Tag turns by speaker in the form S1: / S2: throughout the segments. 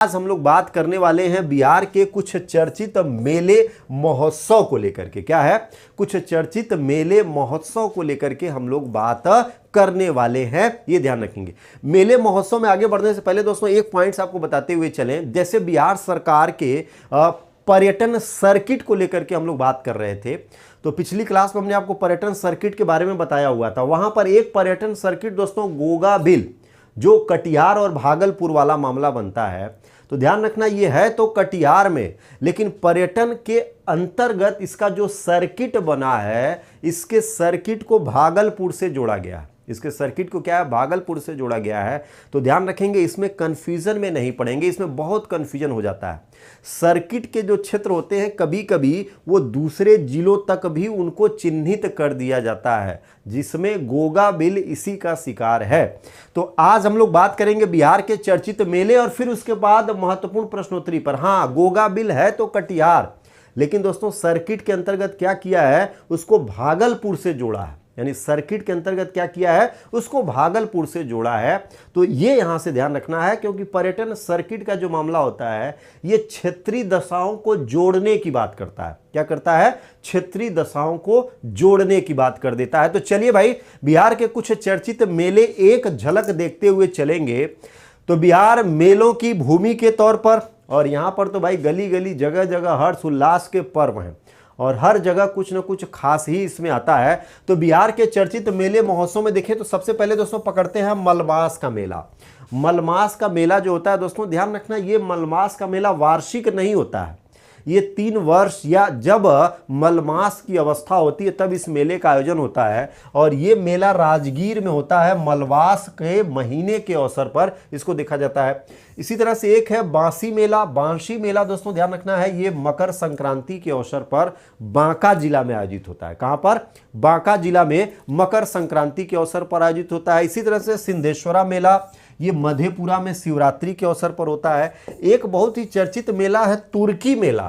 S1: आज हम लोग बात करने वाले हैं बिहार के कुछ चर्चित मेले महोत्सव को लेकर के। क्या है? कुछ चर्चित मेले महोत्सव को लेकर के हम लोग बात करने वाले हैं, ये ध्यान रखेंगे। मेले महोत्सव में आगे बढ़ने से पहले दोस्तों एक पॉइंट्स आपको बताते हुए चलें। जैसे बिहार सरकार के पर्यटन सर्किट को लेकर के हम लोग बात कर रहे थे, तो पिछली क्लास में हमने आपको पर्यटन सर्किट के बारे में बताया हुआ था। वहां पर एक पर्यटन सर्किट दोस्तों गोगा बिल, जो कटिहार और भागलपुर वाला मामला बनता है, तो ध्यान रखना ये है तो कटिहार में, लेकिन पर्यटन के अंतर्गत इसका जो सर्किट बना है, इसके सर्किट को भागलपुर से जोड़ा गया है। इसके सर्किट को क्या है? भागलपुर से जोड़ा गया है। तो ध्यान रखेंगे, इसमें कंफ्यूजन में नहीं पड़ेंगे, इसमें बहुत कंफ्यूजन हो जाता है। सर्किट के जो क्षेत्र होते हैं कभी कभी वो दूसरे जिलों तक भी उनको चिन्हित कर दिया जाता है, जिसमें गोगा बिल इसी का शिकार है। तो आज हम लोग बात करेंगे बिहार के चर्चित मेले और फिर उसके बाद महत्वपूर्ण प्रश्नोत्तरी पर। हाँ, गोगा बिल है तो कटिहार, लेकिन दोस्तों सर्किट के अंतर्गत क्या किया है? उसको भागलपुर से जोड़ा है। यानी सर्किट के अंतर्गत क्या किया है? उसको भागलपुर से जोड़ा है। तो ये यहां से ध्यान रखना है, क्योंकि पर्यटन सर्किट का जो मामला होता है ये क्षेत्रीय दशाओं को जोड़ने की बात करता है। क्या करता है? क्षेत्रीय दशाओं को जोड़ने की बात कर देता है। तो चलिए भाई, बिहार के कुछ चर्चित मेले एक झलक देखते हुए चलेंगे। तो बिहार मेलों की भूमि के तौर पर, और यहां पर तो भाई गली गली जगह जगह हर्ष उल्लास के पर्व हैं और हर जगह कुछ न कुछ खास ही इसमें आता है। तो बिहार के चर्चित मेले महोत्सव में देखें तो सबसे पहले दोस्तों पकड़ते हैं मलमास का मेला। मलमास का मेला जो होता है दोस्तों, ध्यान रखना, ये मलमास का मेला वार्षिक नहीं होता है। ये 3 वर्ष या जब मलमास की अवस्था होती है तब इस मेले का आयोजन होता है, और ये मेला राजगीर में होता है। मलमास के महीने के अवसर पर इसको देखा जाता है। इसी तरह से एक है बांसी मेला। बांसी मेला दोस्तों ध्यान रखना है, ये मकर संक्रांति के अवसर पर बांका जिला में आयोजित होता है। कहां पर? बांका जिला में मकर संक्रांति के अवसर पर आयोजित होता है। इसी तरह से सिंधेश्वरा मेला, ये मधेपुरा में शिवरात्रि के अवसर पर होता है। एक बहुत ही चर्चित मेला है तुर्की मेला।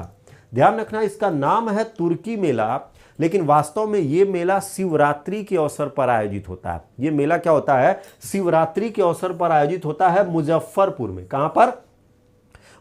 S1: ध्यान रखना, इसका नाम है तुर्की मेला, लेकिन वास्तव में ये मेला शिवरात्रि के अवसर पर आयोजित होता है। ये मेला क्या होता है? शिवरात्रि के अवसर पर आयोजित होता है मुजफ्फरपुर में। कहां पर?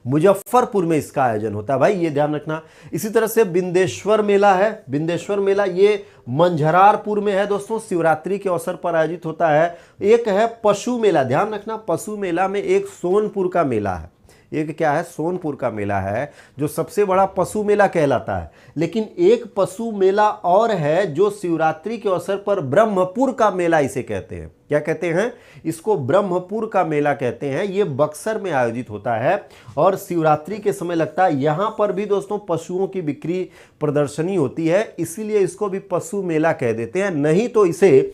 S1: मुजफ्फरपुर में इसका आयोजन होता है भाई, ये ध्यान रखना। इसी तरह से बिंदेश्वर मेला है। बिंदेश्वर मेला ये मंझरारपुर में है दोस्तों, शिवरात्रि के अवसर पर आयोजित होता है। एक है पशु मेला। ध्यान रखना, पशु मेला में एक सोनपुर का मेला है। एक क्या है? सोनपुर का मेला है, जो सबसे बड़ा पशु मेला कहलाता है। लेकिन एक पशु मेला और है जो शिवरात्रि के अवसर पर ब्रह्मपुर का मेला इसे कहते हैं। क्या कहते हैं? इसको ब्रह्मपुर का मेला कहते हैं। ये बक्सर में आयोजित होता है और शिवरात्रि के समय लगता है। यहां पर भी दोस्तों पशुओं की बिक्री प्रदर्शनी होती है, इसीलिए इसको भी पशु मेला कह देते हैं, नहीं तो इसे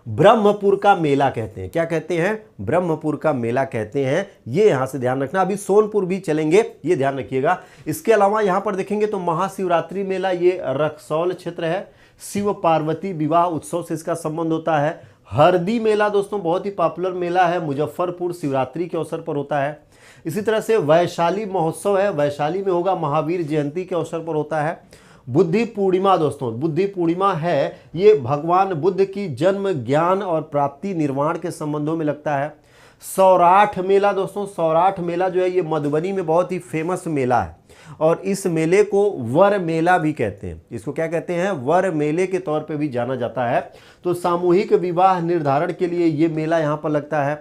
S1: ब्रह्मपुर का मेला कहते हैं। क्या कहते हैं? ब्रह्मपुर का मेला कहते हैं। ये यहां से ध्यान रखना। अभी सोनपुर भी चलेंगे, ये ध्यान रखिएगा। इसके अलावा यहां पर देखेंगे तो महाशिवरात्रि मेला, ये रक्सौल क्षेत्र है। शिव पार्वती विवाह उत्सव से इसका संबंध होता है। हरदी मेला दोस्तों बहुत ही पॉपुलर मेला है, मुजफ्फरपुर, शिवरात्रि के अवसर पर होता है। इसी तरह से वैशाली महोत्सव है, वैशाली में होगा, महावीर जयंती के अवसर पर होता है। बुद्धि पूर्णिमा दोस्तों, बुद्धि पूर्णिमा है, ये भगवान बुद्ध की जन्म, ज्ञान और प्राप्ति, निर्वाण के संबंधों में लगता है। सौराठ मेला दोस्तों, सौराठ मेला जो है ये मधुबनी में बहुत ही फेमस मेला है, और इस मेले को वर मेला भी कहते हैं। इसको क्या कहते हैं? वर मेले के तौर पे भी जाना जाता है। तो सामूहिक विवाह निर्धारण के लिए ये मेला यहाँ पर लगता है।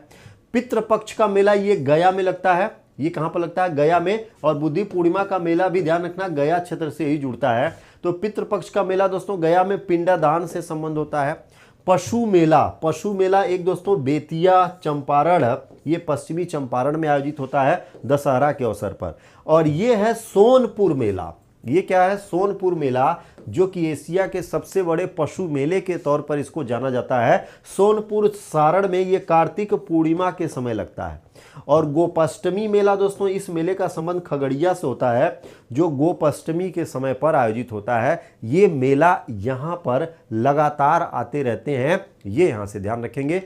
S1: पितृपक्ष का मेला ये गया में लगता है। ये कहां पर लगता है? गया में। और बुद्धि पूर्णिमा का मेला भी ध्यान रखना गया क्षेत्र से ही जुड़ता है। तो पितृपक्ष का मेला दोस्तों गया में पिंडदान से संबंध होता है। पशु मेला, पशु मेला एक दोस्तों बेतिया, चंपारण, ये पश्चिमी चंपारण में आयोजित होता है दशहरा के अवसर पर। और ये है सोनपुर मेला। ये क्या है? सोनपुर मेला, जो कि एशिया के सबसे बड़े पशु मेले के तौर पर इसको जाना जाता है। सोनपुर सारण में ये कार्तिक पूर्णिमा के समय लगता है। और गोपाष्टमी मेला दोस्तों, इस मेले का संबंध खगड़िया से होता है, जो गोपाष्टमी के समय पर आयोजित होता है। ये मेला यहाँ पर लगातार आते रहते हैं, ये यहाँ से ध्यान रखेंगे।